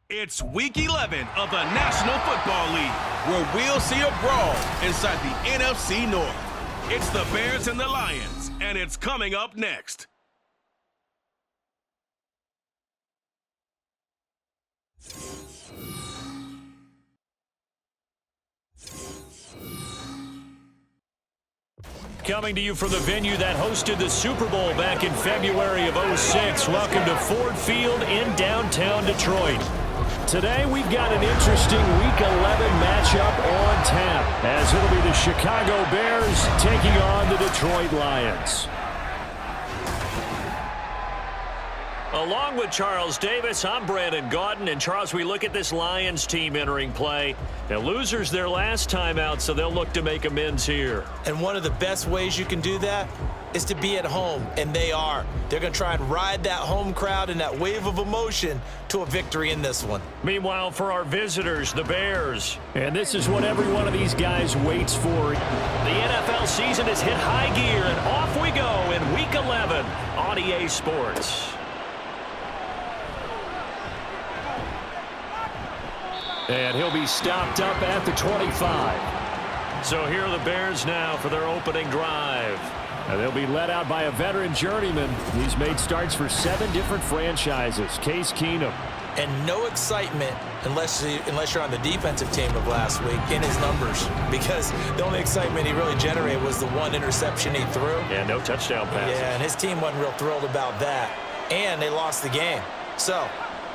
It's Week 11 of the National Football League, where we'll see a brawl inside the NFC North. It's the Bears and the Lions, and it's coming up next. Coming to you from the venue that hosted the Super Bowl back in February of '06. Welcome to Ford Field in downtown Detroit. Today we've got an interesting Week 11 matchup on tap, as it'll be the Chicago Bears taking on the Detroit Lions. Along with Charles Davis, I'm Brandon Gaudin. And Charles, we look at this Lions team entering play. Now, losers their last time out, so they'll look to make amends here. And one of the best ways you can do that is to be at home, and they are. They're going to try and ride that home crowd and that wave of emotion to a victory in this one. Meanwhile, for our visitors, the Bears. And this is what every one of these guys waits for. The NFL season has hit high gear, and off we go in Week 11 on EASports. And he'll be stopped up at the 25. So here are the Bears now for their opening drive. And they'll be led out by a veteran journeyman. He's made starts for 7 different franchises. Case Keenum. And no excitement unless you're on the defensive team of last week in his numbers. Because the only excitement he really generated was the one interception he threw. Yeah, no touchdown passes. Yeah, and his team wasn't real thrilled about that. And they lost the game. So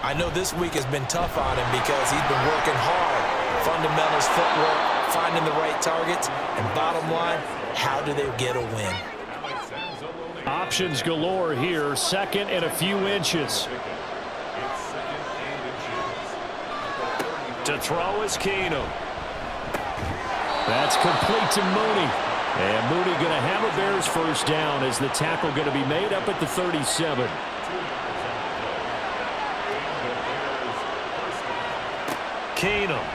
I know this week has been tough on him because he's been working hard. Fundamentals, footwork, finding the right targets, and bottom line, how do they get a win? Options galore here, second and a few inches. To throw is Keenum. That's complete to Mooney. And Mooney going to have a Bears first down as the tackle going to be made up at the 37. Keenum.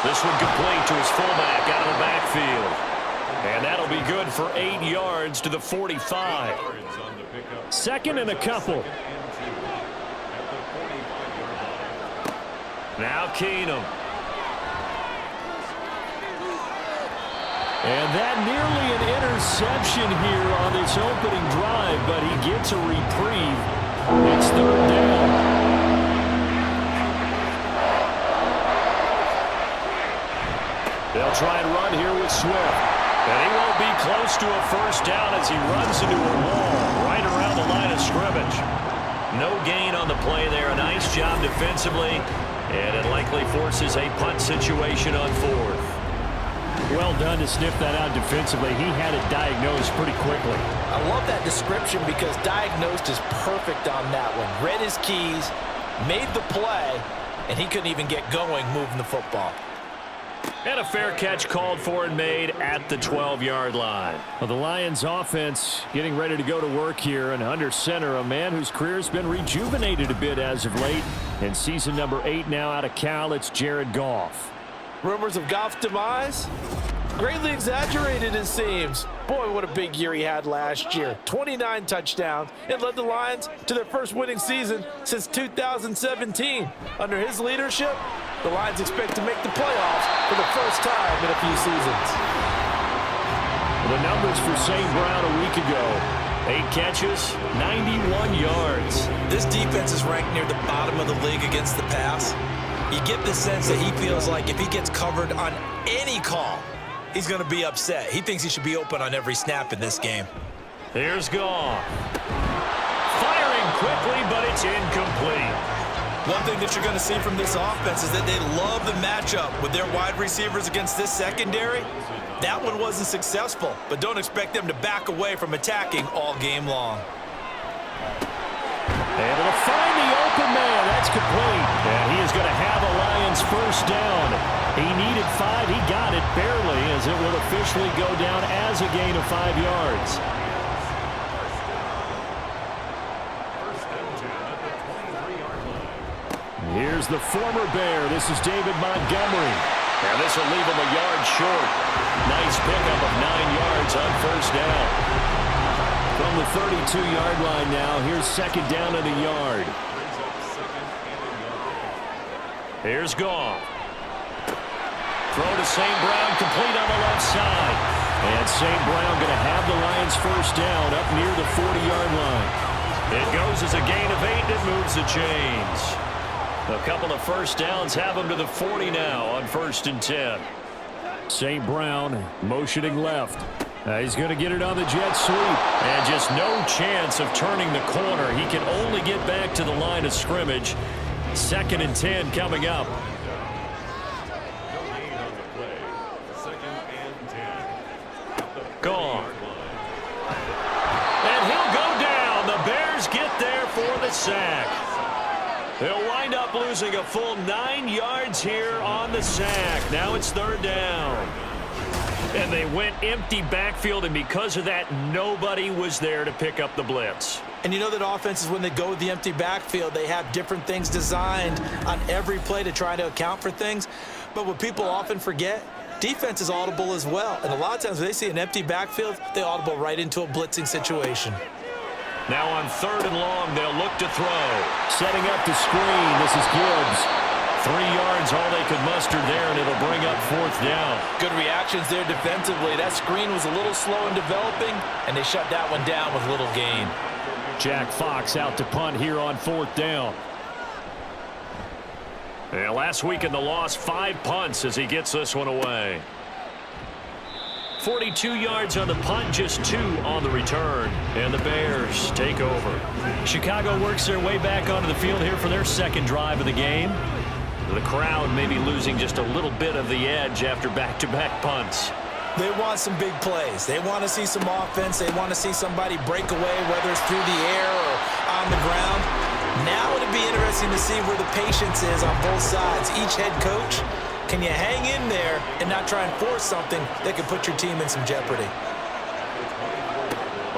This one complete to his fullback out of the backfield. And that'll be good for 8 yards to the 45. Second and a couple. Now Keenum. And that nearly an interception here on this opening drive, but he gets a reprieve. It's third down. They'll try and run here with Swift. And he won't be close to a first down as he runs into a wall right around the line of scrimmage. No gain on the play there. A nice job defensively. And it likely forces a punt situation on fourth. Well done to sniff that out defensively. He had it diagnosed pretty quickly. I love that description because diagnosed is perfect on that one. Read his keys, made the play, and he couldn't even get going moving the football. And a fair catch called for and made at the 12-yard line. Well, the Lions offense getting ready to go to work here, and under center, a man whose career has been rejuvenated a bit as of late. In season number 8 now out of Cal, it's Jared Goff. Rumors of Goff's demise? Greatly exaggerated, it seems. Boy, what a big year he had last year. 29 touchdowns and led the Lions to their first winning season since 2017. Under his leadership, the Lions expect to make the playoffs for the first time in a few seasons. The numbers for St. Brown a week ago. 8 catches, 91 yards. This defense is ranked near the bottom of the league against the pass. You get the sense that he feels like if he gets covered on any call, he's going to be upset. He thinks he should be open on every snap in this game. Here's Goff. Firing quickly, but it's incomplete. One thing that you're going to see from this offense is that they love the matchup with their wide receivers against this secondary. That one wasn't successful, but don't expect them to back away from attacking all game long. Able to find the open man. That's complete. And he is going to have a Lions first down. He needed 5. He got it barely, as it will officially go down as a gain of 5 yards. Here's the former Bear. This is David Montgomery. And this will leave him a yard short. Nice pickup of 9 yards on first down. From from the 32-yard line now. Here's second down and a yard. Here's Goff. Throw to St. Brown, complete on the left side. And St. Brown going to have the Lions first down up near the 40-yard line. It goes as a gain of 8, and it moves the chains. A couple of first downs have them to the 40 now on 1st and 10. St. Brown motioning left. He's going to get it on the jet sweep. And just no chance of turning the corner. He can only get back to the line of scrimmage. 2nd and 10 coming up. Gone. And he'll go down. The Bears get there for the sack. They'll wind up losing a full 9 yards here on the sack. Now it's 3rd down. And they went empty backfield, and because of that, nobody was there to pick up the blitz. And you know that offenses, when they go with the empty backfield, they have different things designed on every play to try to account for things. But what people often forget, defense is audible as well. And a lot of times when they see an empty backfield, they audible right into a blitzing situation. Now on 3rd and long, they'll look to throw. Setting up the screen, this is Gibbs. 3 yards, all they could muster there, and it'll bring up 4th down. Good reactions there defensively. That screen was a little slow in developing, and they shut that one down with little gain. Jack Fox out to punt here on 4th down. And last week in the loss, 5 punts as he gets this one away. 42 yards on the punt, just 2 on the return. And the Bears take over. Chicago works their way back onto the field here for their 2nd drive of the game. The crowd may be losing just a little bit of the edge after back-to-back punts. They want some big plays. They want to see some offense. They want to see somebody break away, whether it's through the air or on the ground. Now it'll be interesting to see where the patience is on both sides. Each head coach, can you hang in there and not try and force something that could put your team in some jeopardy?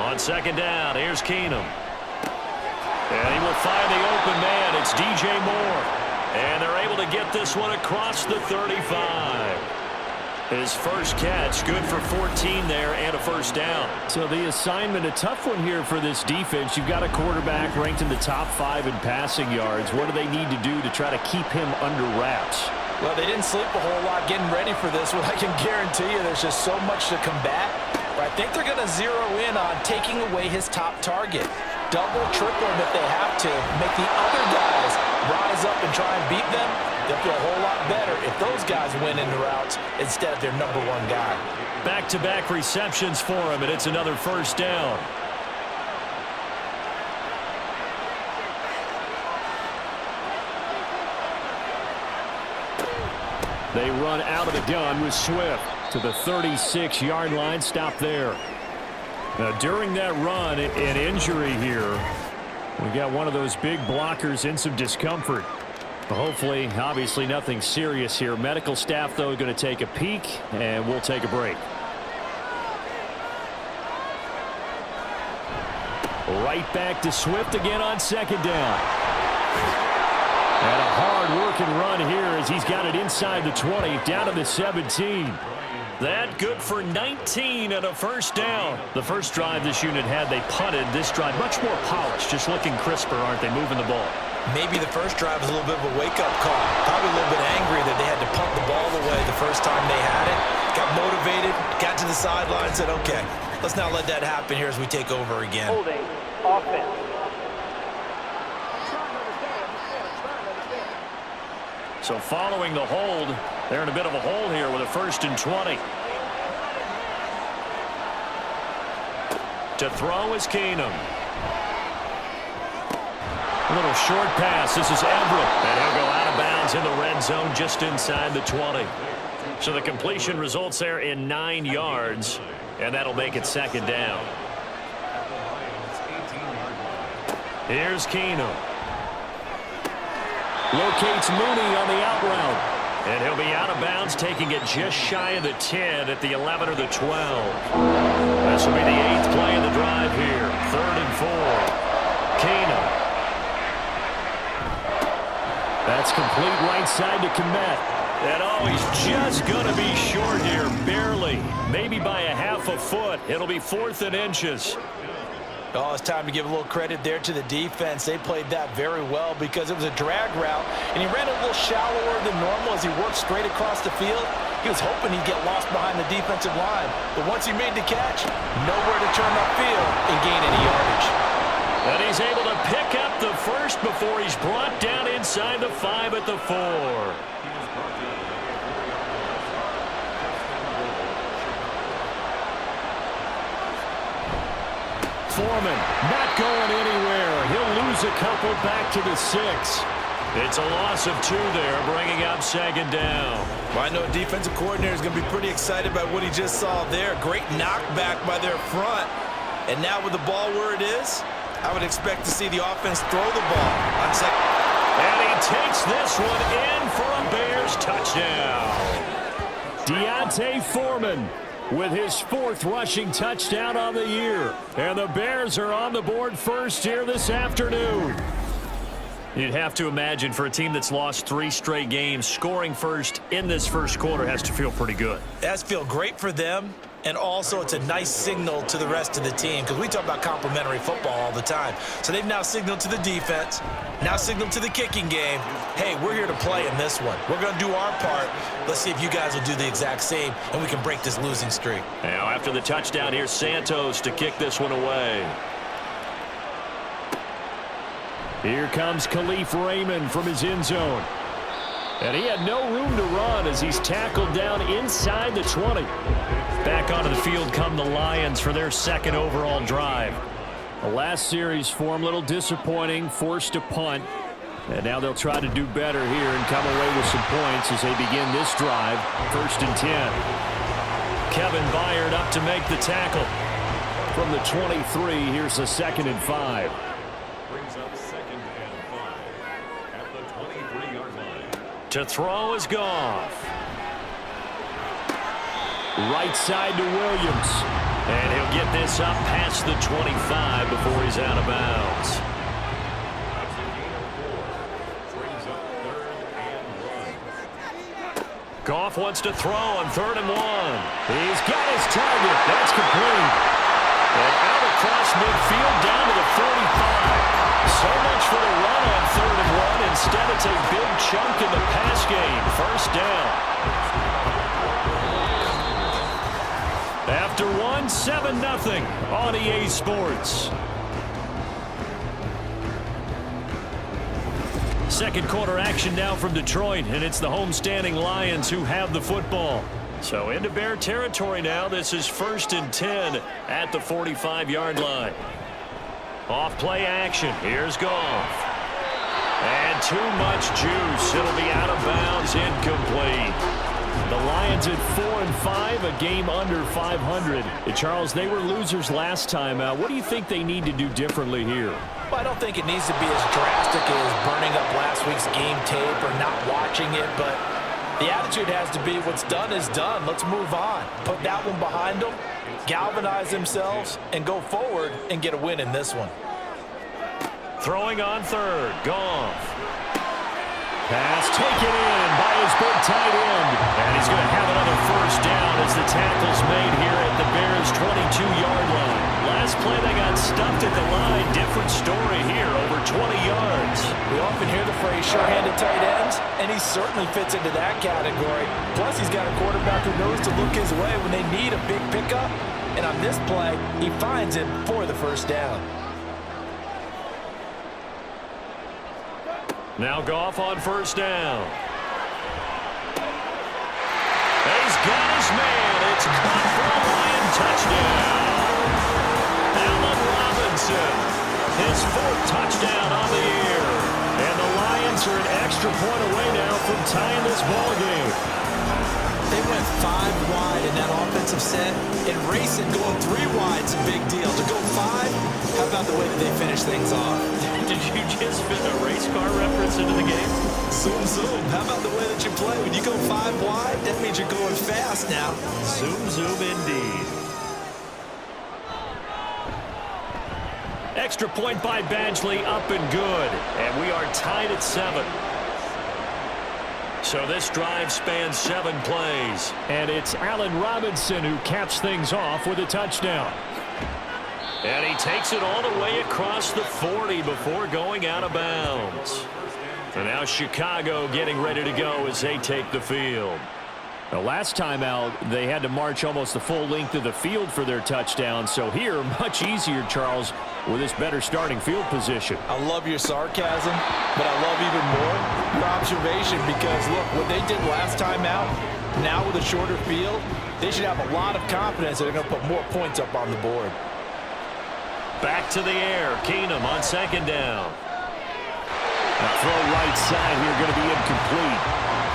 On 2nd down, here's Keenum. And he will find the open man. It's DJ Moore. And they're able to get this one across the 35. His first catch, good for 14 there and a first down. So the assignment, a tough one here for this defense. You've got a quarterback ranked in the top 5 in passing yards. What do they need to do to try to keep him under wraps? Well, they didn't sleep a whole lot getting ready for this. Well, I can guarantee you there's just so much to combat. But I think they're going to zero in on taking away his top target. Double, triple him if they have to. Make the other guys rise up and try and beat them. They'll feel a whole lot better if those guys win in the routes instead of their number 1 guy. Back-to-back receptions for him, and it's another first down. They run out of the gun with Swift to the 36-yard line. Stop there. Now, during that run, an injury here. We got one of those big blockers in some discomfort. Hopefully, obviously, nothing serious here. Medical staff, though, going to take a peek, and we'll take a break. Right back to Swift again on 2nd down. And a hard-working run here as he's got it inside the 20, down to the 17. That good for 19 and a first down. The first drive this unit had, they punted. This drive, much more polished, just looking crisper, aren't they, moving the ball? Maybe the first drive was a little bit of a wake-up call. Probably a little bit angry that they had to punt the ball away the first time they had it. Got motivated, got to the sideline, said, okay, let's not let that happen here as we take over again. Holding, offense. So following the hold, they're in a bit of a hole here with a 1st and 20. To throw is Keenum. A little short pass. This is Everett. And he'll go out of bounds in the red zone just inside the 20. So the completion results there in 9 yards. And that'll make it 2nd down. Here's Keenum. Locates Mooney on the out route. And he'll be out of bounds, taking it just shy of the 10 at the 11 or the 12. This will be the 8th play of the drive here. 3rd and 4. Keenum. That's complete right side to Kmet. And oh, he's just going to be short here, barely. Maybe by a half a foot. It'll be 4th and inches. Oh, it's time to give a little credit there to the defense. They played that very well because it was a drag route, and he ran a little shallower than normal as he worked straight across the field. He was hoping he'd get lost behind the defensive line, but once he made the catch, nowhere to turn upfield and gain any yardage. And he's able to pick up the first before he's brought down inside the 5 at the 4. Foreman not going anywhere. He'll lose a couple back to the 6. It's a loss of 2 there, bringing up 2nd down. Well, I know a defensive coordinator is going to be pretty excited about what he just saw there. Great knockback by their front. And now with the ball where it is, I would expect to see the offense throw the ball on second. And he takes this one in for a Bears touchdown. Deontay Foreman with his 4th rushing touchdown on the year. And the Bears are on the board first here this afternoon. You'd have to imagine for a team that's lost 3 straight games, scoring first in this first quarter has to feel pretty good. It has to feel great for them, and also it's a nice signal to the rest of the team because we talk about complementary football all the time. So they've now signaled to the defense, now signaled to the kicking game, hey, we're here to play in this one. We're going to do our part. Let's see if you guys will do the exact same, and we can break this losing streak. Now after the touchdown, here's Santos to kick this one away. Here comes Khalif Raymond from his end zone. And he had no room to run as he's tackled down inside the 20. Back onto the field come the Lions for their 2nd overall drive. The last series for him, a little disappointing, forced a punt. And now they'll try to do better here and come away with some points as they begin this drive. 1st and 10. Kevin Byard up to make the tackle. From the 23, here's the 2nd and 5. To throw is Goff. Right side to Williams. And he'll get this up past the 25 before he's out of bounds. Goff wants to throw on 3rd and 1. He's got his target. That's complete. And out across midfield down to the 45. So much for the run on 3rd and 1. Instead, it's a big chunk in the pass game. 1st down. After 1, 7-0 on EA Sports. 2nd quarter action now from Detroit, and it's the homestanding Lions who have the football. So into Bear territory now. This is 1st and 10 at the 45-yard line. Off play action. Here's Goff. And too much juice. It'll be out of bounds, incomplete. The Lions at 4-5, a game under 500. Charles, they were losers last time out. What do you think they need to do differently here? Well, I don't think it needs to be as drastic as burning up last week's game tape or not watching it, but the attitude has to be what's done is done. Let's move on. Put that one behind them, galvanize themselves, and go forward and get a win in this one. Throwing on 3rd. Goff. Pass taken in by his big tight end. And he's going to have another 1st down as the tackle's made here at the Bears' 22-yard line. Last play they got stuffed at the line. Different story here, over 20 yards. We often hear the phrase sure-handed tight ends, and he certainly fits into that category. Plus, he's got a quarterback who knows to look his way when they need a big pickup. And on this play, he finds him for the 1st down. Now Goff on 1st down. He's got his man. It's caught for a Lion touchdown. Allen Robinson, his 4th touchdown on the year. And the Lions are an extra point away now from tying this ball game. They went 5 wide in that offensive set, and racing going 3 wide is a big deal. To go 5, how about the way that they finish things off? Did you just fit a race car reference into the game? Zoom, zoom. How about the way that you play? When you go 5 wide, that means you're going fast now. Zoom, zoom indeed. Extra point by Badgley, up and good. And we are tied at 7. So this drive spans 7 plays. And it's Allen Robinson who caps things off with a touchdown. And he takes it all the way across the 40 before going out of bounds. And now Chicago getting ready to go as they take the field. The last time out, they had to march almost the full length of the field for their touchdown. So here, much easier, Charles, with this better starting field position. I love your sarcasm, but I love even more your observation because, look, what they did last time out, now with a shorter field, they should have a lot of confidence that they're going to put more points up on the board. Back to the air. Keenum on second down. The throw right side here going to be incomplete.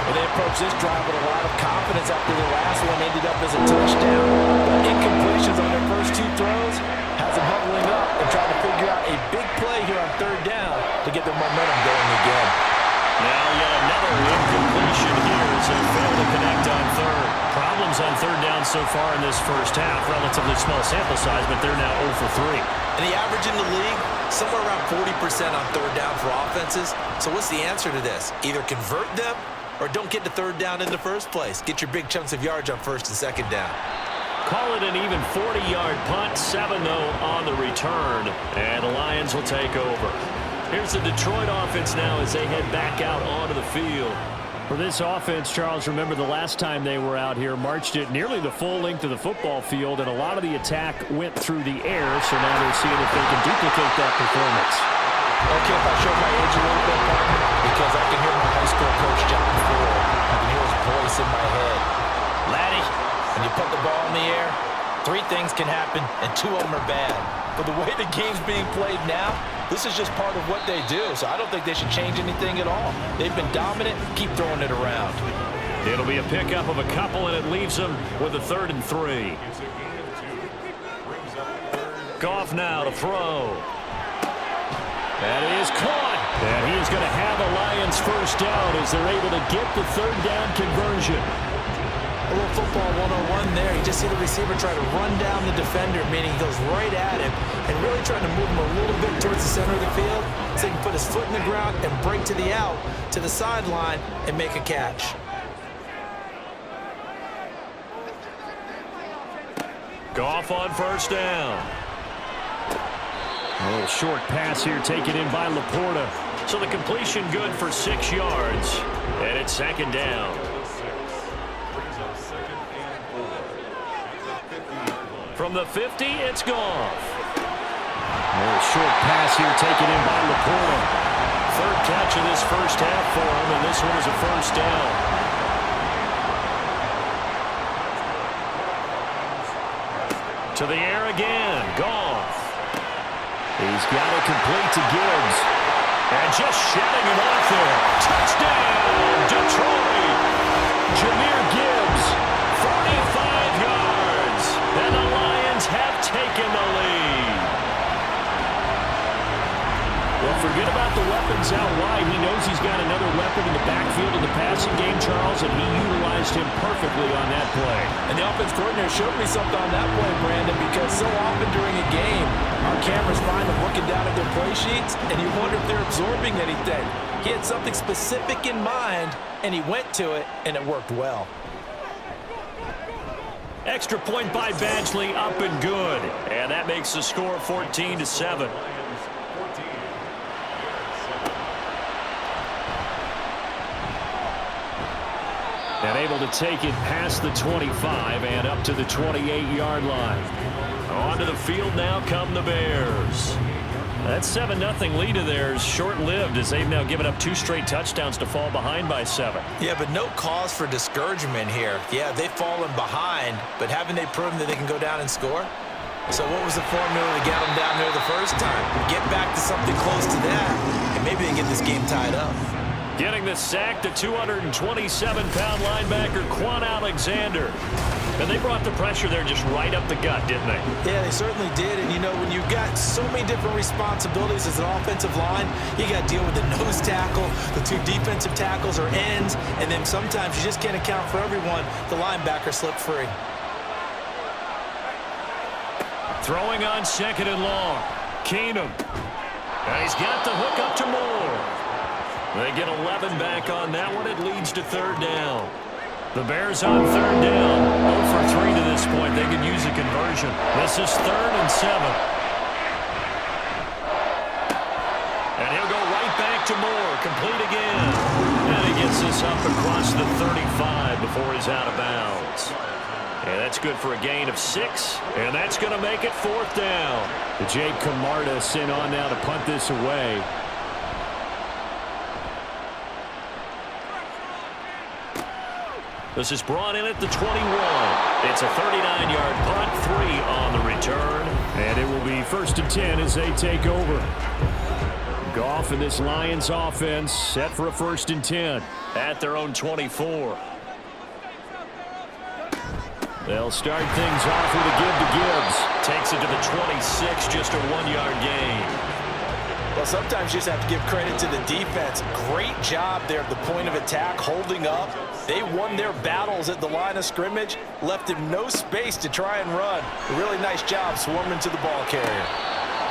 And they approached this drive with a lot of confidence after the last one ended up as a touchdown. But incompletions on their first two throws has them huddling up and trying to figure out a big play here on third down to get their momentum going again. Now yet another incompletion here as they fail to connect on third. Problems on third down so far in this first half. Relatively small sample size, but they're now 0 for 3. And the average in the league, somewhere around 40% on third down for offenses. So what's the answer to this? Either convert them or don't get to third down in the first place. Get your big chunks of yards on first and second down. Call it an even 40-yard punt, 7-0 on the return, and the Lions will take over. Here's the Detroit offense now as they head back out onto the field. For this offense, Charles, remember the last time they were out here, marched it nearly the full length of the football field, and a lot of the attack went through the air, so now they're seeing if they can duplicate that performance. Okay, if I show my age a little bit, partner, because I can hear my high school coach, John Ford. I can hear his voice in my head. Laddie, when you put the ball in the air, 3 things can happen, and 2 of them are bad. But the way the game's being played now, this is just part of what they do, so I don't think they should change anything at all. They've been dominant. Keep throwing it around. It'll be a pickup of a couple, and it leaves them with a 3rd and 3. Goff now to throw. That is caught. And he is going to have a Lions first down as they're able to get the 3rd down conversion. A little football 101 there. You just see the receiver try to run down the defender, meaning he goes right at him and really trying to move him a little bit towards the center of the field so he can put his foot in the ground and break to the out, to the sideline, and make a catch. Goff on first down. A little short pass here taken in by Laporta. So the completion good for 6 yards. And it's 2nd down. From the 50, it's Goff. A little short pass here taken in by Laporta. 3rd catch of this first half for him, and this one is a first down. To the air again, Goff. He's got it complete to Gibbs. And just shedding it off there. Touchdown, Detroit. Jahmyr Gibbs, 45 yards. And the Lions have taken the lead. Well, forget about the weapons out wide. He knows he's got another weapon in the backfield of the passing game, Charles, and he utilized him perfectly on that play. And the offense coordinator showed me something on that play, Brandon, because so often during a game, our cameras find them looking down at their play sheets, and you wonder if they're absorbing anything. He had something specific in mind, and he went to it, and it worked well. Extra point by Badgley, up and good. And that makes the score 14-7. And able to take it past the 25 and up to the 28-yard line. Onto the field now come the Bears. That 7-0 lead of theirs short-lived as they've now given up 2 straight touchdowns to fall behind by 7. Yeah, but no cause for discouragement here. Yeah, they've fallen behind, but haven't they proven that they can go down and score? So what was the formula to get them down there the first time? Get back to something close to that, and maybe they get this game tied up. Getting the sack to 227-pound linebacker Quan Alexander. And they brought the pressure there just right up the gut, didn't they? Yeah, they certainly did. And, you know, when you've got so many different responsibilities as an offensive line, you got to deal with the nose tackle, the 2 defensive tackles or ends, and then sometimes you just can't account for everyone. The linebacker slipped free. Throwing on 2nd and long. Keenum. And he's got the hook up to Moore. They get 11 back on that one. It leads to 3rd down. The Bears on 3rd down. 0 for 3 to this point. They could use a conversion. This is 3rd and 7. to Moore, complete again. And he gets this up across the 35 before he's out of bounds. And that's good for a gain of 6, and that's going to make it 4th down. Jake Camarda sent on now to punt this away. This is brought in at the 21. It's a 39-yard punt, 3 on the return. And it will be 1st and 10 as they take over. Goff and this Lions offense set for a 1st and 10. At their own 24. They'll start things off with a give to Gibbs. Takes it to the 26, just a 1-yard gain. Well, sometimes you just have to give credit to the defense. Great job there at the point of attack, holding up. They won their battles at the line of scrimmage, left him no space to try and run. A really nice job swarming to the ball carrier.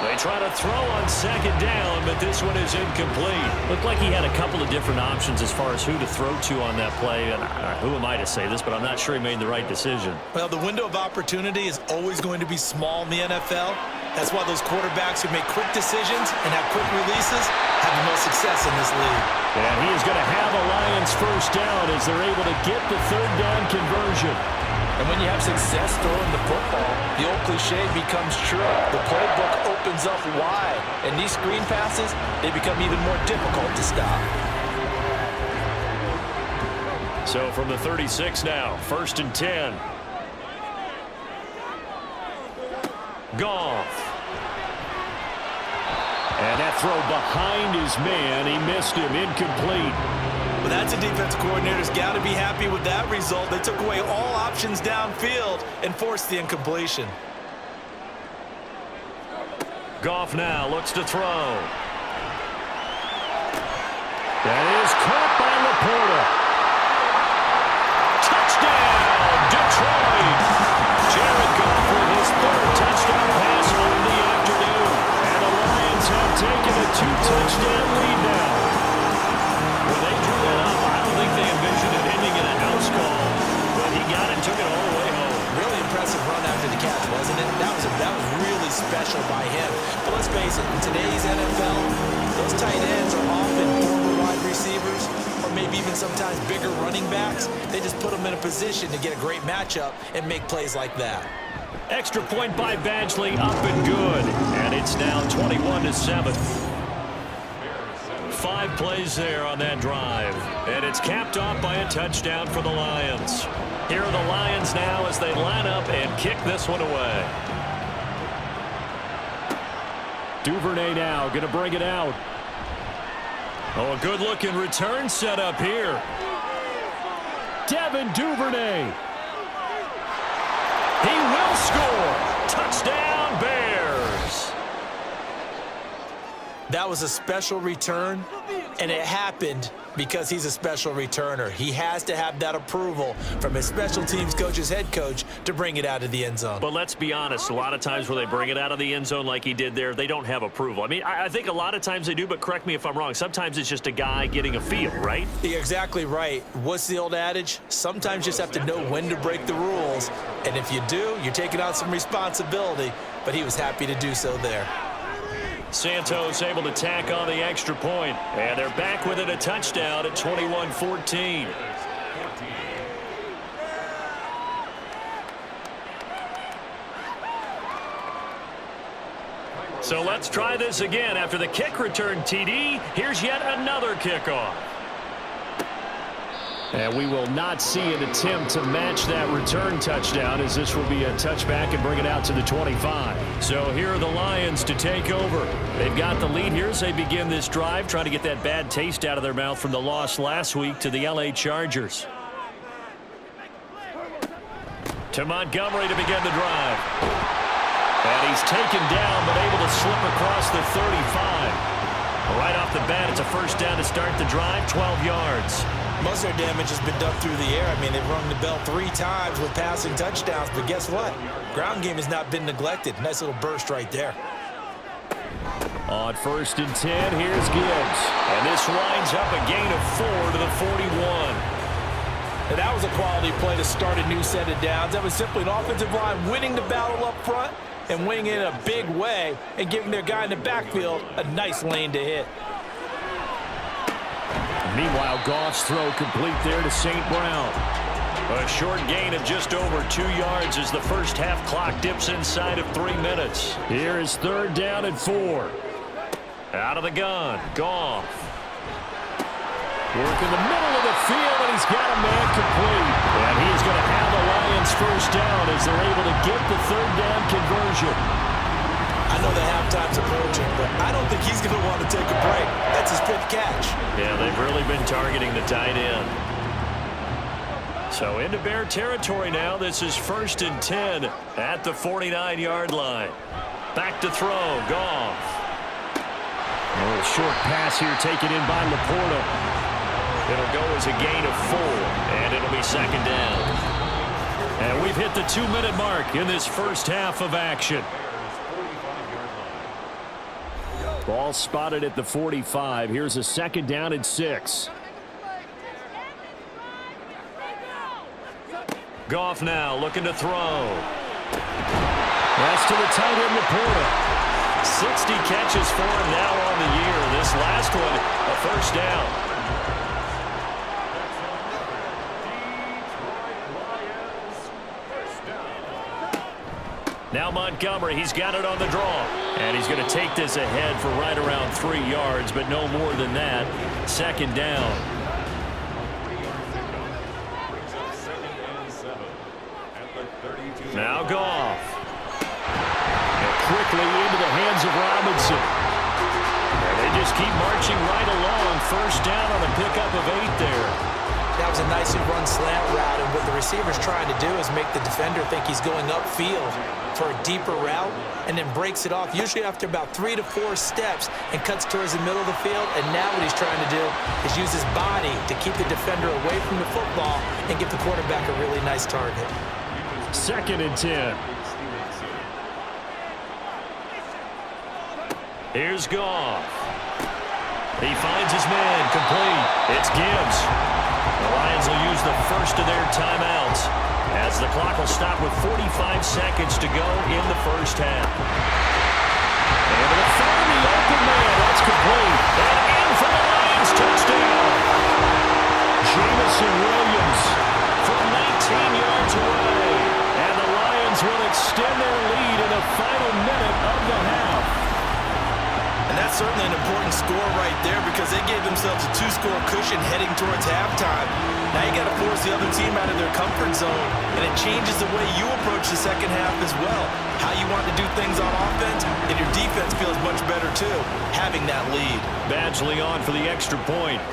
They try to throw on 2nd down, but this one is incomplete. Looked like he had a couple of different options as far as who to throw to on that play. And who am I to say this, but I'm not sure he made the right decision. Well, the window of opportunity is always going to be small in the NFL. That's why those quarterbacks who make quick decisions and have quick releases have the most success in this league. And he is going to have a Lions 1st down as they're able to get the 3rd down conversion. And when you have success throwing the football, the old cliche becomes true. The playbook opens up wide, and these screen passes, they become even more difficult to stop. So from the 36 now, 1st and 10. Goff. And that throw behind his man, he missed him, incomplete. Well, that's a defense coordinator's got to be happy with that result. They took away all options downfield and forced the incompletion. Goff now looks to throw. That is caught by Laporta. Touchdown, Detroit! Jared Goff with his 3rd touchdown pass of the afternoon. And the Lions have taken a 2-touchdown lead now. When they drew that up, I don't think they envisioned it ending in a house call. But he got it, took it all the way home. Really impressive run after the catch, wasn't it? That was really special by him. But let's face it, in today's NFL, those tight ends are often former wide receivers or maybe even sometimes bigger running backs. They just put them in a position to get a great matchup and make plays like that. Extra point by Badgley, up and good. And it's now 21-7. 5 plays there on that drive. And it's capped off by a touchdown for the Lions. Here are the Lions now as they line up and kick this one away. Duvernay now going to bring it out. Oh, a good-looking return set up here. Devin Duvernay. He will score. Touchdown, Bears. That was a special return, and it happened because he's a special returner. He has to have that approval from his special teams coach's head coach to bring it out of the end zone. But let's be honest, a lot of times when they bring it out of the end zone like he did there, they don't have approval. I mean, I think a lot of times they do, but correct me if I'm wrong. Sometimes it's just a guy getting a feel, right? You're exactly right. What's the old adage? Sometimes you just have to know when to break the rules, and if you do, you're taking on some responsibility, but he was happy to do so there. Santos able to tack on the extra point, and they're back with it, a touchdown at 21-14. So let's try this again. After the kick return TD, here's yet another kickoff. And we will not see an attempt to match that return touchdown, as this will be a touchback and bring it out to the 25. So here are the Lions to take over. They've got the lead here as they begin this drive, trying to get that bad taste out of their mouth from the loss last week to the LA Chargers. To Montgomery to begin the drive. And he's taken down, but able to slip across the 35. Right off the bat, it's a first down to start the drive, 12 yards. Most of their damage has been done through the air. I mean, they've rung the bell 3 times with passing touchdowns, but guess what? Ground game has not been neglected. Nice little burst right there. On 1st and 10, here's Gibbs. And this winds up a gain of 4 to the 41. And that was a quality play to start a new set of downs. That was simply an offensive line winning the battle up front and winning it in a big way and giving their guy in the backfield a nice lane to hit. Meanwhile, Goff's throw complete there to St. Brown. A short gain of just over 2 yards as the first half clock dips inside of 3 minutes. Here is 3rd down and 4. Out of the gun, Goff. Work in the middle of the field, and he's got a man complete. And he's going to have the Lions first down as they're able to get the 3rd down conversion. I know the halftime's approaching, but I don't think he's going to want to take a break. That's his 5th catch. Yeah, they've really been targeting the tight end. So into Bear territory now. This is 1st and 10 at the 49-yard line. Back to throw, Goff. A little short pass here taken in by Laporta. It'll go as a gain of 4, and it'll be 2nd down. And we've hit the 2-minute mark in this first half of action. Ball spotted at the 45. Here's a 2nd down and 6. Goff now looking to throw. Pass to the tight end, Laporta. 60 catches for him now on the year. This last one, a 1st down. Now Montgomery, he's got it on the draw. And he's going to take this ahead for right around 3 yards, but no more than that. 2nd down. Now Goff. And quickly into the hands of Robinson. And they just keep marching right along. 1st down on a pickup of 8 there. That was a nicely run slant route, and what the receiver's trying to do is make the defender think he's going upfield for a deeper route, and then breaks it off, usually after about 3 to 4 steps, and cuts towards the middle of the field. And now what he's trying to do is use his body to keep the defender away from the football and give the quarterback a really nice target. 2nd and 10. Here's Goff. He finds his man, complete. It's Gibbs. The Lions will use the first of their timeouts as the clock will stop with 45 seconds to go in the first half. Able to find the open man. That's complete. And in for the Lions touchdown. Jamison Williams from 19 yards away. And the Lions will extend their lead in the final minute of the half. And that's certainly an important score right there, because they gave themselves a 2-score cushion heading towards halftime. Now you got to force the other team out of their comfort zone, and it changes the way you approach the second half as well. How you want to do things on offense, and your defense feels much better too, having that lead. Badgley on for the extra point.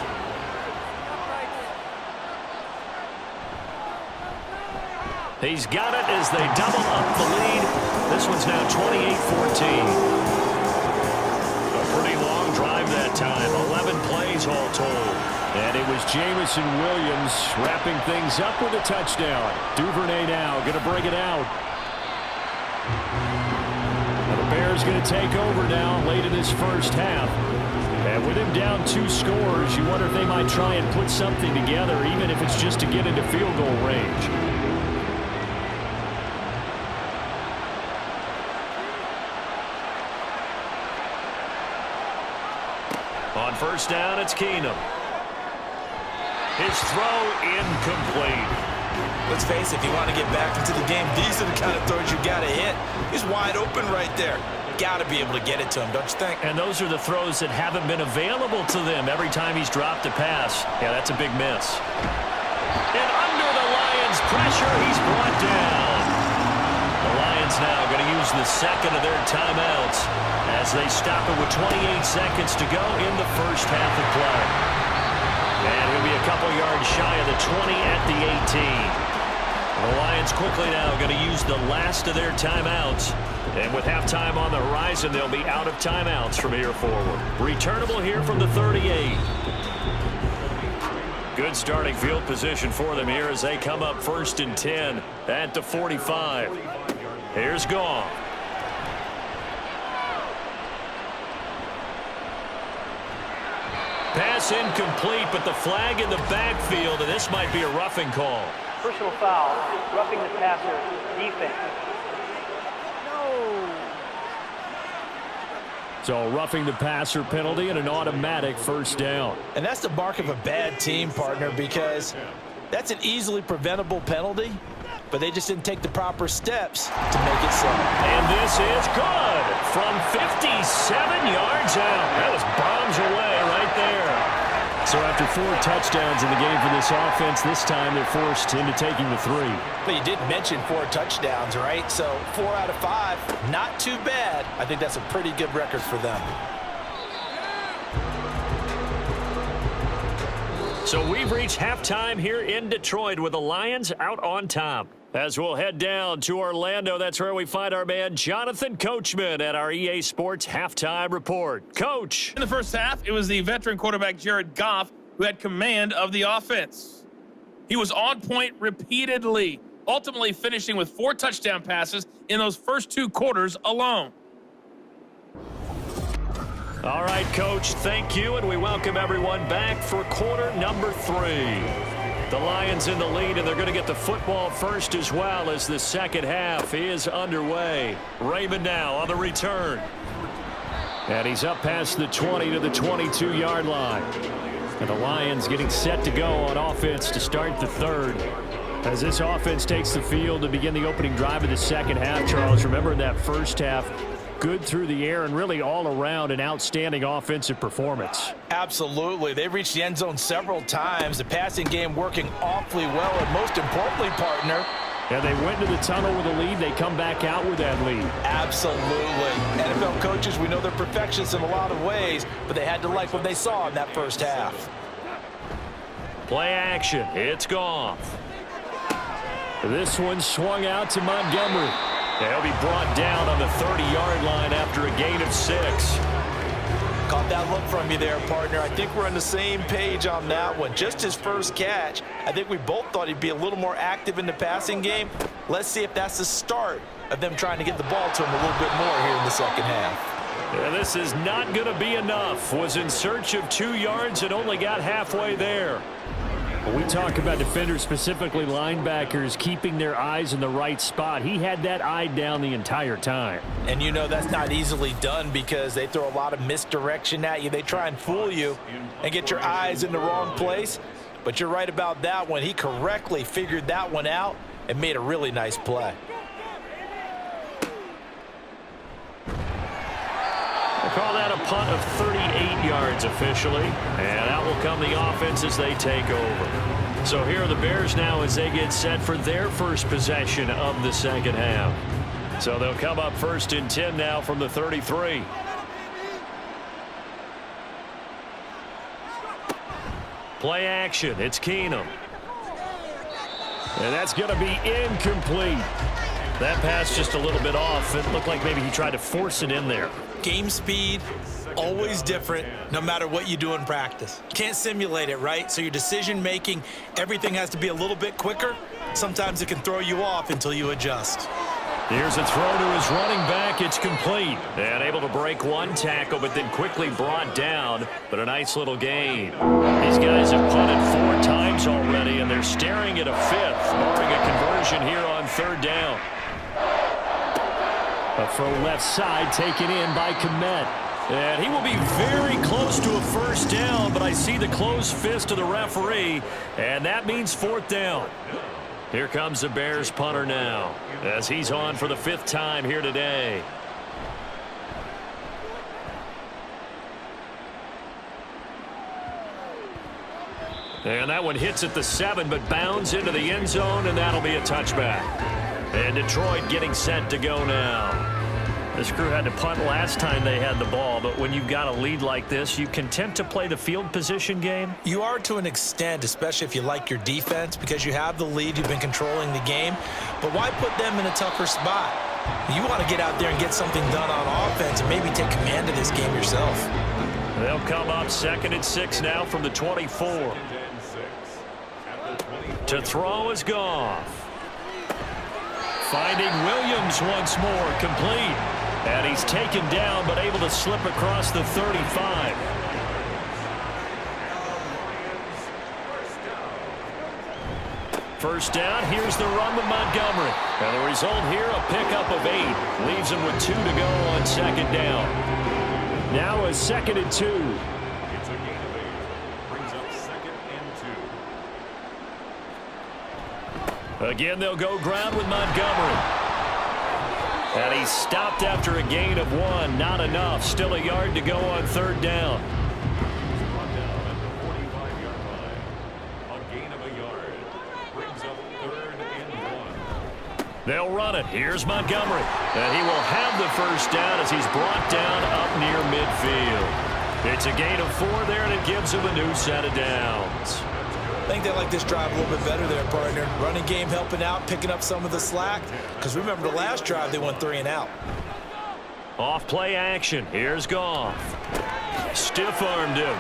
He's got it as they double up the lead. This one's now 28-14. Pretty long drive that time. 11 plays all told. And it was Jamison Williams wrapping things up with a touchdown. Duvernay now going to bring it out. Now the Bears going to take over now late in this first half. And with him down 2 scores, you wonder if they might try and put something together, even if it's just to get into field goal range. On 1st down, it's Keenum. His throw incomplete. Let's face it, if you want to get back into the game, these are the kind of throws you got to hit. He's wide open right there. Got to be able to get it to him, don't you think? And those are the throws that haven't been available to them every time he's dropped a pass. Yeah, that's a big miss. And under the Lions' pressure, he's brought down. The Lions now going to use the 2nd of their timeouts as they stop it with 28 seconds to go in the first half of play. And he'll be a couple yards shy of the 20 at the 18. The Lions quickly now going to use the last of their timeouts. And with halftime on the horizon, they'll be out of timeouts from here forward. Returnable here from the 38. Good starting field position for them here as they come up 1st and 10 at the 45. Here's Goff. Pass incomplete, but the flag in the backfield, and this might be a roughing call. Personal foul, roughing the passer, defense. So roughing the passer penalty and an automatic first down. And that's the mark of a bad team, partner, because that's an easily preventable penalty, but they just didn't take the proper steps to make it so. And this is good from 57 yards out. That was bombs away right there. So after 4 touchdowns in the game for this offense, this time they're forced into taking the 3. But you did mention 4 touchdowns, right? So 4 out of 5, not too bad. I think that's a pretty good record for them. So we've reached halftime here in Detroit with the Lions out on top. As we'll head down to Orlando, that's where we find our man Jonathan Coachman at our EA Sports Halftime Report. Coach. In the first half, it was the veteran quarterback Jared Goff who had command of the offense. He was on point repeatedly, ultimately finishing with 4 touchdown passes in those first 2 quarters alone. All right, Coach, thank you, and we welcome everyone back for quarter number 3. The Lions in the lead, and they're going to get the football first as well as the second half is underway. Raymond now on the return. And he's up past the 20 to the 22-yard line. And the Lions getting set to go on offense to start the third. As this offense takes the field to begin the opening drive of the second half, Charles, remember in that first half, good through the air and really all around an outstanding offensive performance. Absolutely. They reached the end zone several times. The passing game working awfully well, and most importantly, partner, and they went to the tunnel with a lead. They come back out with that lead. Absolutely. NFL coaches, we know they're perfectionists in a lot of ways, but they had to like what they saw in that first half. Play action. It's Goff. This one swung out to Montgomery. He'll be brought down on the 30-yard line after a gain of 6. Caught that look from you there, partner. I think we're on the same page on that one. Just his first catch. I think we both thought he'd be a little more active in the passing game. Let's see if that's the start of them trying to get the ball to him a little bit more here in the second half. Yeah, this is not going to be enough. Was in search of 2 yards and only got halfway there. When we talk about defenders, specifically linebackers, keeping their eyes in the right spot, he had that eye down the entire time. And you know that's not easily done because they throw a lot of misdirection at you. They try and fool you and get your eyes in the wrong place. But you're right about that one. He correctly figured that one out and made a really nice play. We'll call that a punt of 38 yards officially. And out will come the offense as they take over. So here are the Bears now as they get set for their first possession of the second half. So they'll come up first and 10 now from the 33. Play action. It's Keenum. And that's going to be incomplete. That pass just a little bit off. It looked like maybe he tried to force it in there. Game speed, always different, no matter what you do in practice. Can't simulate it, right? So your decision making, everything has to be a little bit quicker. Sometimes it can throw you off until you adjust. Here's a throw to his running back. It's complete. And able to break one tackle, but then quickly brought down. But a nice little gain. These guys have punted 4 times already, and they're staring at a 5th, barring a conversion here on 3rd down. A throw left side taken in by Kmet. And he will be very close to a first down, but I see the closed fist of the referee, and that means 4th down. Here comes the Bears punter now, as he's on for the 5th time here today. And that one hits at the 7, but bounds into the end zone, and that'll be a touchback. And Detroit getting set to go now. This crew had to punt last time they had the ball, but when you've got a lead like this, you content to play the field position game? You are to an extent, especially if you like your defense, because you have the lead, you've been controlling the game. But why put them in a tougher spot? You want to get out there and get something done on offense and maybe take command of this game yourself. They'll come up 2nd and 6 now from the 24. To throw is Goff. Finding Williams once more, complete. And he's taken down, but able to slip across the 35. First down, here's the run with Montgomery. And the result here, a pickup of 8. Leaves him with 2 to go on 2nd down. Now a 2nd and 2. It's a gain of 8. Brings up 2nd and 2. Again, they'll go ground with Montgomery. And he's stopped after a gain of 1. Not enough. Still a yard to go on 3rd down. Brought down at the 45-yard line. A gain of a yard. Brings up 3rd and 1. They'll run it. Here's Montgomery. And he will have the 1st down as he's brought down up near midfield. It's a gain of 4 there, and it gives him a new set of downs. I think they like this drive a little bit better there, partner. Running game helping out, picking up some of the slack. Because remember the last drive, they went 3 and out. Off play action. Here's Goff. Stiff-armed him.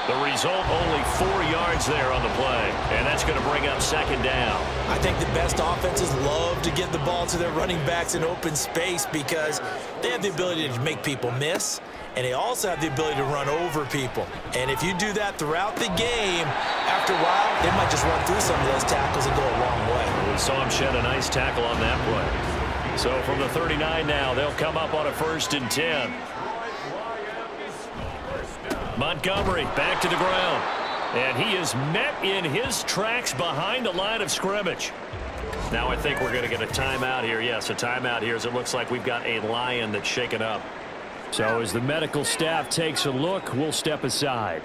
The result, only 4 yards there on the play. And that's going to bring up 2nd down. I think the best offenses love to get the ball to their running backs in open space because they have the ability to make people miss. And they also have the ability to run over people. And if you do that throughout the game, after a while, they might just run through some of those tackles and go a long way. We saw him shed a nice tackle on that play. So from the 39 now, they'll come up on a 1st and 10. Montgomery back to the ground. And he is met in his tracks behind the line of scrimmage. Now I think we're going to get a timeout here. Yes, a timeout here as it looks like we've got a Lion that's shaken up. So as the medical staff takes a look, we'll step aside.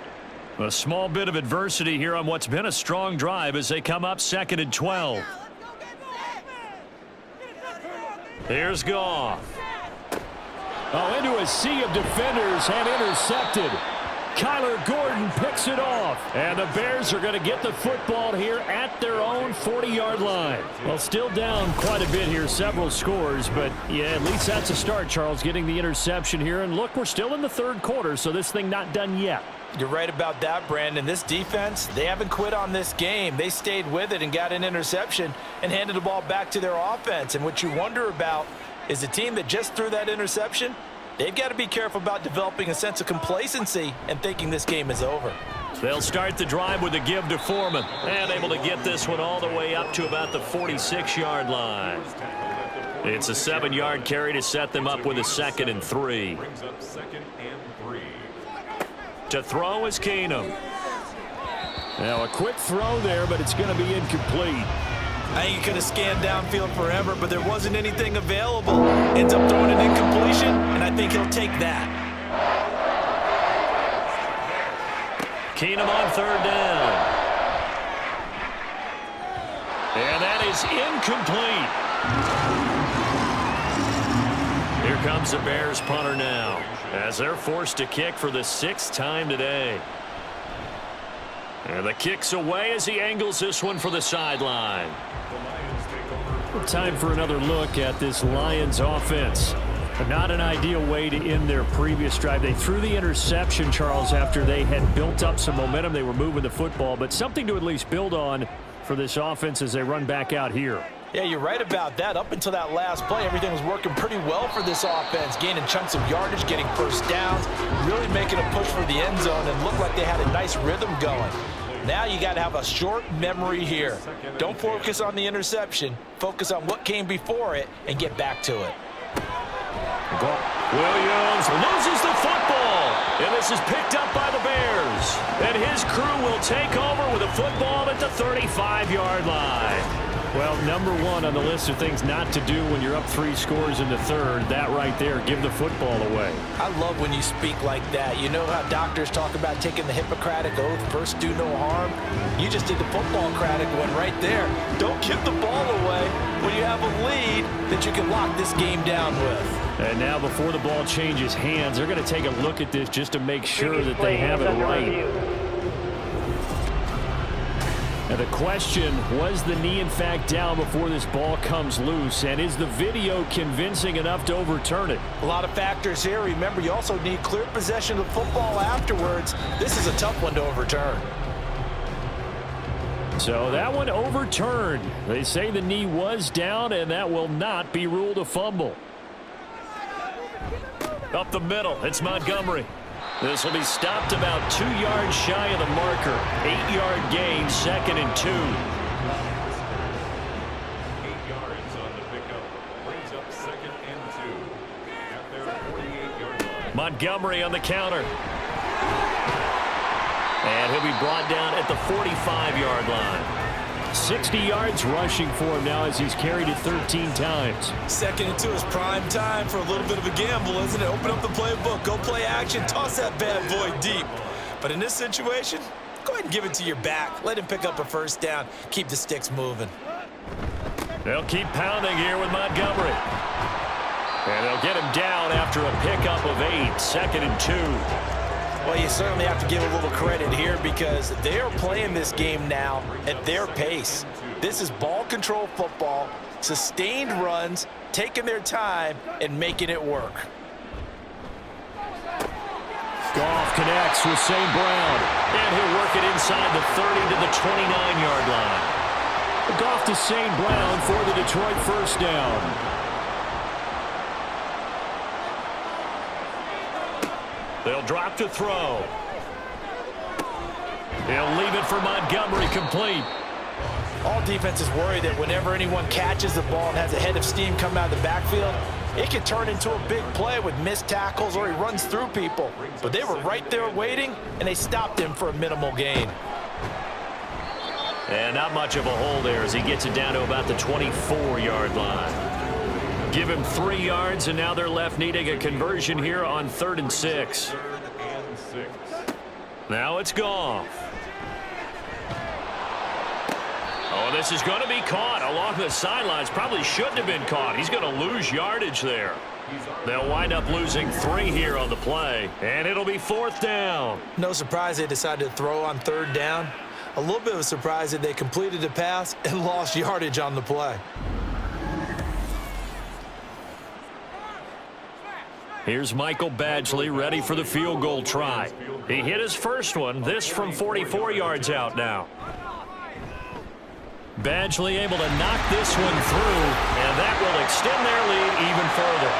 A small bit of adversity here on what's been a strong drive as they come up 2nd and 12. Here's Goff. Oh, into a sea of defenders and intercepted. Kyler Gordon picks it off. And the Bears are going to get the football here at their own 40-yard line. Well, still down quite a bit here, several scores. But, yeah, at least that's a start, Charles, getting the interception here. And, look, we're still in the 3rd quarter, so this thing not done yet. You're right about that, Brandon. This defense, they haven't quit on this game. They stayed with it and got an interception and handed the ball back to their offense. And what you wonder about is the team that just threw that interception, they've got to be careful about developing a sense of complacency and thinking this game is over. They'll start the drive with a give to Foreman. And able to get this one all the way up to about the 46-yard line. It's a 7-yard carry to set them up with a 2nd and 3. Brings up 2nd and 3. To throw is Keenum. Now a quick throw there, but it's going to be incomplete. I think he could have scanned downfield forever, but there wasn't anything available. Ends up throwing an incompletion, and I think he'll take that. Keenum on 3rd down. And that is incomplete. Here comes the Bears punter now as they're forced to kick for the 6th time today. And the kick's away as he angles this one for the sideline. Time for another look at this Lions offense. Not an ideal way to end their previous drive. They threw the interception, Charles, after they had built up some momentum. They were moving the football, but something to at least build on for this offense as they run back out here. Yeah, you're right about that. Up until that last play, everything was working pretty well for this offense, gaining chunks of yardage, getting 1st downs, really making a push for the end zone, and looked like they had a nice rhythm going. Now you got to have a short memory here. Don't focus on the interception. Focus on what came before it and get back to it. Williams loses the football, and this is picked up by the Bears. And his crew will take over with a football at the 35-yard line. Well, number 1 on the list of things not to do when you're up 3 scores in the 3rd. That right there, give the football away. I love when you speak like that. You know how doctors talk about taking the Hippocratic Oath, first do no harm? You just did the football-cratic one right there. Don't give the ball away when you have a lead that you can lock this game down with. And now before the ball changes hands, they're going to take a look at this just to make sure that they have it right. Now the question, was the knee in fact down before this ball comes loose? And is the video convincing enough to overturn it? A lot of factors here. Remember, you also need clear possession of the football afterwards. This is a tough one to overturn. So that one overturned. They say the knee was down, and that will not be ruled a fumble. Up the middle, it's Montgomery. This will be stopped about 2 yards shy of the marker. 8-yard gain, 2nd and 2. 8 yards on the pickup. Brings up 2nd and 2. At their 48-yard line. Montgomery on the counter. And he'll be brought down at the 45-yard line. 60 yards rushing for him now as he's carried it 13 times. Second and 2 is prime time for a little bit of a gamble, isn't it? Open up the playbook, go play action, toss that bad boy deep. But in this situation, go ahead and give it to your back. Let him pick up a first down. Keep the sticks moving. They'll keep pounding here with Montgomery. And they'll get him down after a pickup of 8, second and 2. Well, you certainly have to give a little credit here because they are playing this game now at their pace. This is ball control football, sustained runs, taking their time, and making it work. Goff connects with St. Brown. And he'll work it inside the 30 to the 29-yard line. Goff to St. Brown for the Detroit first down. They'll drop to throw. He'll leave it for Montgomery, complete. All defenses worry that whenever anyone catches the ball and has a head of steam coming out of the backfield, it can turn into a big play with missed tackles or he runs through people. But they were right there waiting, and they stopped him for a minimal gain. And not much of a hole there as he gets it down to about the 24-yard line. Give him 3 yards, and now they're left needing a conversion here on 3rd and 6. Now it's Goff. Oh, this is going to be caught along the sidelines. Probably shouldn't have been caught. He's going to lose yardage there. They'll wind up losing 3 here on the play, and it'll be 4th down. No surprise they decided to throw on 3rd down. A little bit of a surprise that they completed the pass and lost yardage on the play. Here's Michael Badgley ready for the field goal try. He hit his first one, this from 44 yards out now. Badgley able to knock this one through, and that will extend their lead even further.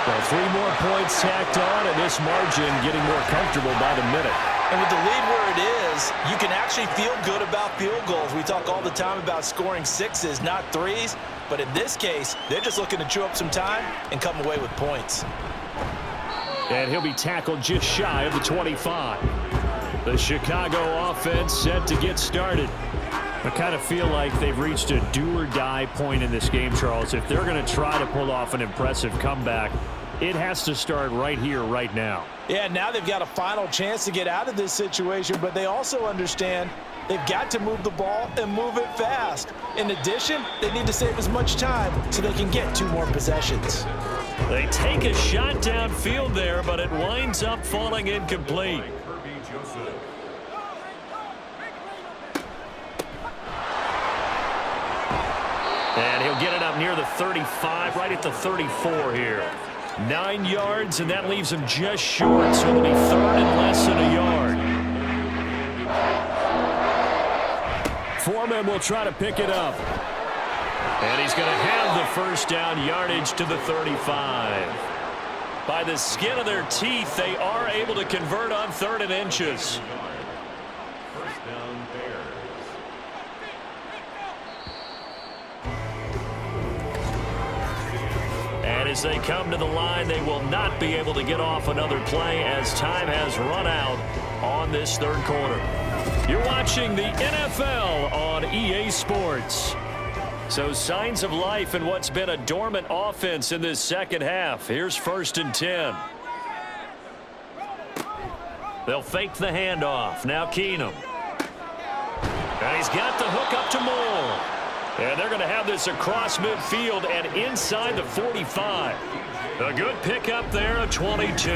Well, 3 more points tacked on, and this margin getting more comfortable by the minute. And with the lead where it is, you can actually feel good about field goals. We talk all the time about scoring 6s, not 3s. But in this case, they're just looking to chew up some time and come away with points. And he'll be tackled just shy of the 25. The Chicago offense set to get started. I kind of feel like they've reached a do-or-die point in this game, Charles. If they're going to try to pull off an impressive comeback, it has to start right here, right now. Yeah, now they've got a final chance to get out of this situation, but they also understand they've got to move the ball and move it fast. In addition, they need to save as much time so they can get 2 more possessions. They take a shot downfield there, but it winds up falling incomplete. And he'll get it up near the 35, right at the 34 here. 9 yards, and that leaves him just short, so it'll be 3rd and less than a yard. Foreman will try to pick it up. And he's going to have the first down, yardage to the 35. By the skin of their teeth, they are able to convert on 3rd and inches. First down, Bears. And as they come to the line, they will not be able to get off another play as time has run out on this 3rd quarter. You're watching the NFL on EA Sports. So signs of life in what's been a dormant offense in this second half. Here's 1st and 10. They'll fake the handoff. Now Keenum. And he's got the hook up to Moore. And they're going to have this across midfield and inside the 45. A good pickup there of 22.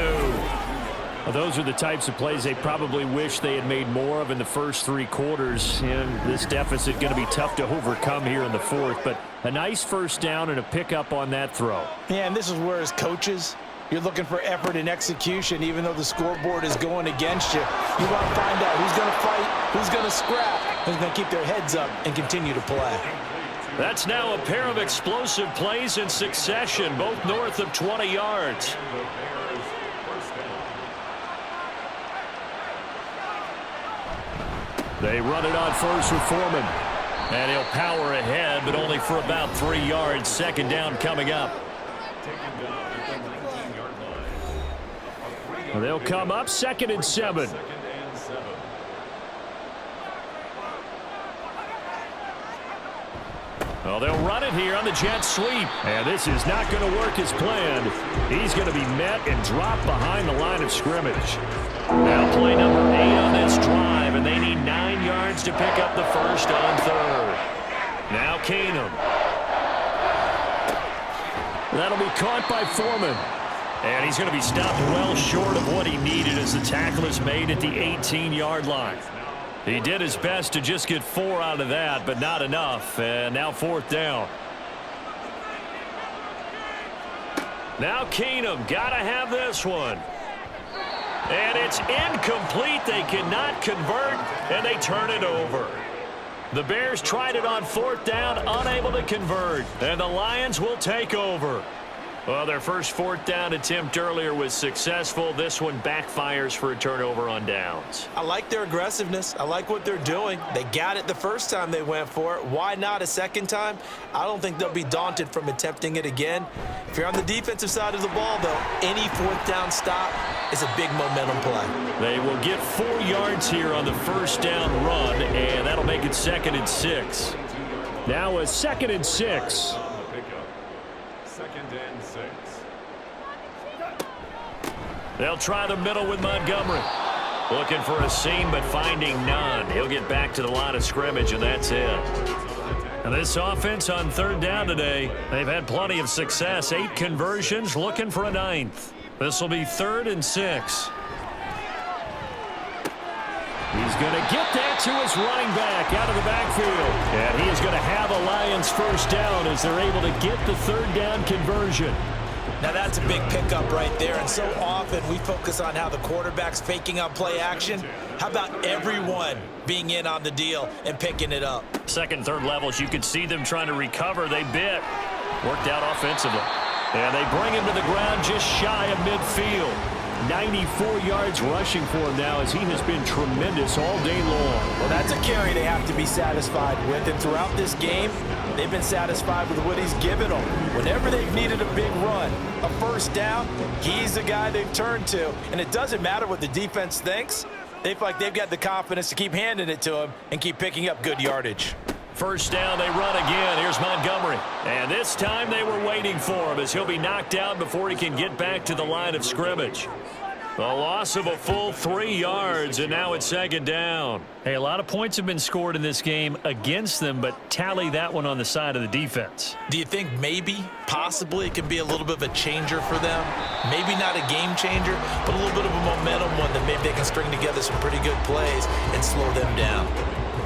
Well, those are the types of plays they probably wish they had made more of in the first 3 quarters. And this deficit going to be tough to overcome here in the 4th. But a nice first down and a pickup on that throw. Yeah, and this is where as coaches, you're looking for effort and execution. Even though the scoreboard is going against you, you want to find out who's going to fight, who's going to scrap, who's going to keep their heads up and continue to play. That's now a pair of explosive plays in succession, both north of 20 yards. They run it on first with Foreman. And he'll power ahead, but only for about 3 yards. 2nd down coming up. They'll come up 2nd and 7. Well, they'll run it here on the jet sweep. And this is not going to work as planned. He's going to be met and dropped behind the line of scrimmage. Now play number 8 on this drive, and they need 9 yards to pick up the first on 3rd. Now Keenum. That'll be caught by Foreman. And he's going to be stopped well short of what he needed as the tackle is made at the 18-yard line. He did his best to just get 4 out of that, but not enough. And now 4th down. Now Keenum, got to have this one. And it's incomplete. They cannot convert, and they turn it over. The Bears tried it on 4th down, unable to convert. And the Lions will take over. Well, their first 4th down attempt earlier was successful. This one backfires for a turnover on downs. I like their aggressiveness. I like what they're doing. They got it the first time they went for it. Why not a second time? I don't think they'll be daunted from attempting it again. If you're on the defensive side of the ball, though, any 4th down stop is a big momentum play. They will get 4 yards here on the first down run, and that'll make it 2nd and 6. Now a 2nd and 6. 2nd and 6. They'll try the middle with Montgomery. Looking for a seam, but finding none. He'll get back to the line of scrimmage, and that's it. And this offense on 3rd down today, they've had plenty of success. 8 conversions, looking for a 9th. This will be 3rd and 6. He's going to get that to his running back out of the backfield. And he is going to have a Lions first down as they're able to get the 3rd down conversion. Now that's a big pickup right there, and so often we focus on how the quarterback's faking out play action. How about everyone being in on the deal and picking it up? 2nd, 3rd levels, you could see them trying to recover. They bit. Worked out offensively. And they bring him to the ground just shy of midfield. 94 yards rushing for him now as he has been tremendous all day long. Well, that's a carry they have to be satisfied with. And throughout this game, they've been satisfied with what he's given them. Whenever they've needed a big run, a first down, he's the guy they've turned to. And it doesn't matter what the defense thinks. They feel like they've got the confidence to keep handing it to him and keep picking up good yardage. First down, they run again. Here's Montgomery. And this time they were waiting for him as he'll be knocked out before he can get back to the line of scrimmage. A loss of a full 3 yards, and now it's 2nd down. Hey, a lot of points have been scored in this game against them, but tally that one on the side of the defense. Do you think maybe, possibly, it can be a little bit of a changer for them? Maybe not a game changer, but a little bit of a momentum one that maybe they can string together some pretty good plays and slow them down.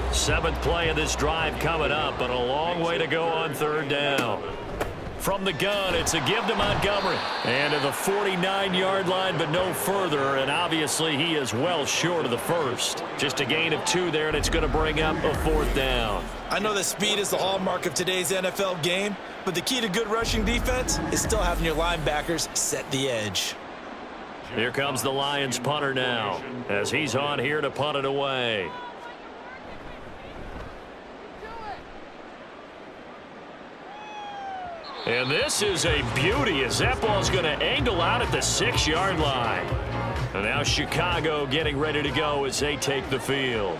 7th play of this drive coming up, but a long way to go on 3rd down. From the gun, it's a give to Montgomery. And to the 49-yard line, but no further. And obviously, he is well short of the first. Just a gain of 2 there, and it's going to bring up a 4th down. I know that speed is the hallmark of today's NFL game, but the key to good rushing defense is still having your linebackers set the edge. Here comes the Lions punter now, as he's on here to punt it away. And this is a beauty as that ball's going to angle out at the 6-yard line. And now Chicago getting ready to go as they take the field.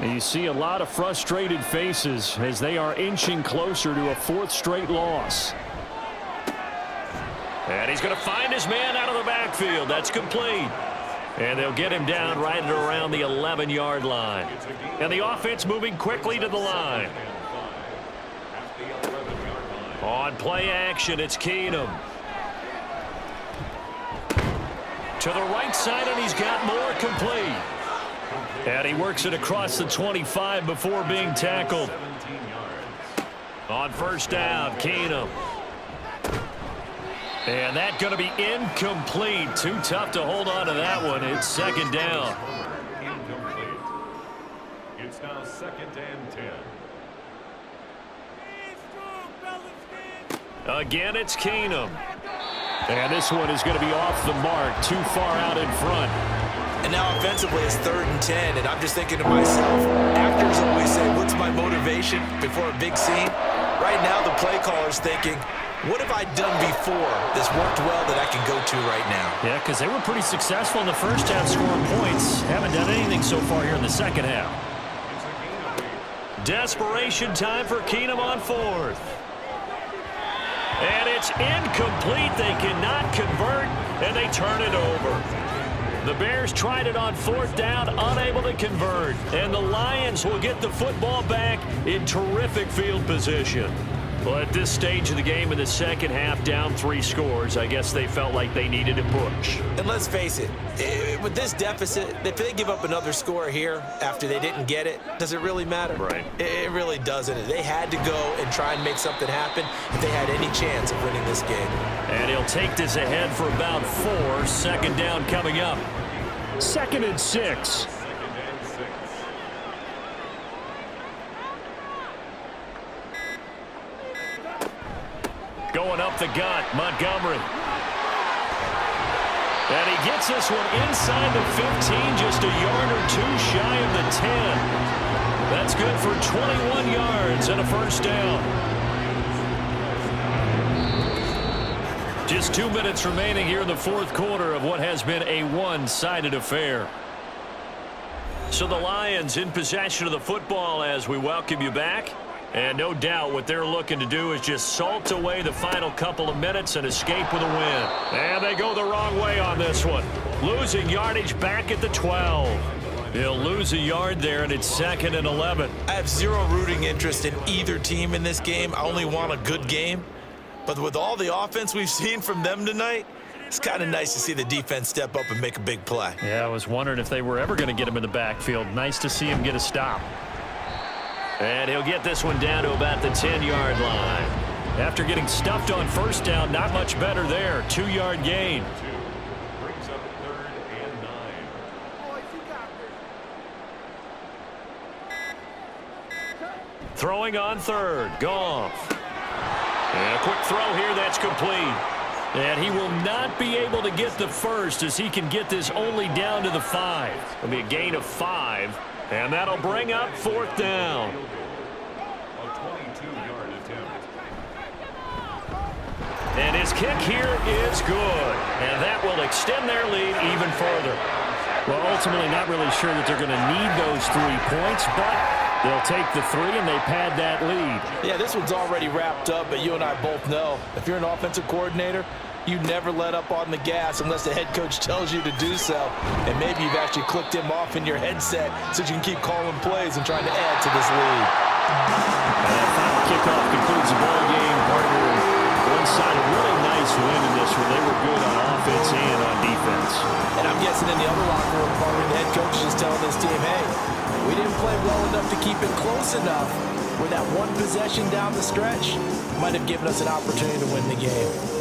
And you see a lot of frustrated faces as they are inching closer to a 4th straight loss. And he's going to find his man out of the backfield. That's complete. And they'll get him down right at around the 11-yard line. And the offense moving quickly to the line. On play action, it's Keenum. To the right side, and he's got more complete. And he works it across the 25 before being tackled. On first down, Keenum. And that's going to be incomplete. Too tough to hold on to that one. It's 2nd down. Incomplete. It's now 2nd and 10. Again, it's Keenum. And this one is going to be off the mark, too far out in front. And now offensively it's 3rd and 10, and I'm just thinking to myself, actors always say, what's my motivation before a big scene? Right now, the play caller's thinking, what have I done before that's worked well that I can go to right now? Yeah, because they were pretty successful in the first half scoring points. Haven't done anything so far here in the second half. Desperation time for Keenum on fourth. And it's incomplete. They cannot convert, and they turn it over. The Bears tried it on fourth down, unable to convert. And the Lions will get the football back in terrific field position. Well, at this stage of the game in the second half, down 3 scores, I guess they felt like they needed a push. And let's face it, with this deficit, if they give up another score here after they didn't get it, does it really matter? Right. It really doesn't. They had to go and try and make something happen if they had any chance of winning this game. And he'll take this ahead for about 4. Second down coming up. 2nd and 6. Going up the gut, Montgomery. And he gets this one inside the 15, just a yard or 2 shy of the 10. That's good for 21 yards and a first down. Just 2 minutes remaining here in the fourth quarter of what has been a one-sided affair. So the Lions in possession of the football as we welcome you back. And no doubt what they're looking to do is just salt away the final couple of minutes and escape with a win. And they go the wrong way on this one. Losing yardage back at the 12. He'll lose a yard there, and it's 2nd and 11. I have zero rooting interest in either team in this game. I only want a good game. But with all the offense we've seen from them tonight, it's kind of nice to see the defense step up and make a big play. Yeah, I was wondering if they were ever going to get him in the backfield. Nice to see him get a stop. And he'll get this one down to about the 10-yard line. After getting stuffed on first down, not much better there. 2-yard gain. Brings up 3rd and 9. Throwing on third. Goff. And a quick throw here. That's complete. And he will not be able to get the first as he can get this only down to the 5. It'll be a gain of 5. And that'll bring up 4th down. A 22-yard attempt. And his kick here is good. And that will extend their lead even further. Well, ultimately not really sure that they're going to need those 3 points, but they'll take the 3 and they pad that lead. Yeah, this one's already wrapped up, but you and I both know if you're an offensive coordinator, you never let up on the gas unless the head coach tells you to do so. And maybe you've actually clicked him off in your headset so you can keep calling plays and trying to add to this lead. And that final kickoff concludes the ball game, partner. One side, a really nice win in this one. They were good on offense and on defense. And I'm guessing in the other locker room, partner, the head coach is just telling this team, hey, we didn't play well enough to keep it close enough where that one possession down the stretch might have given us an opportunity to win the game.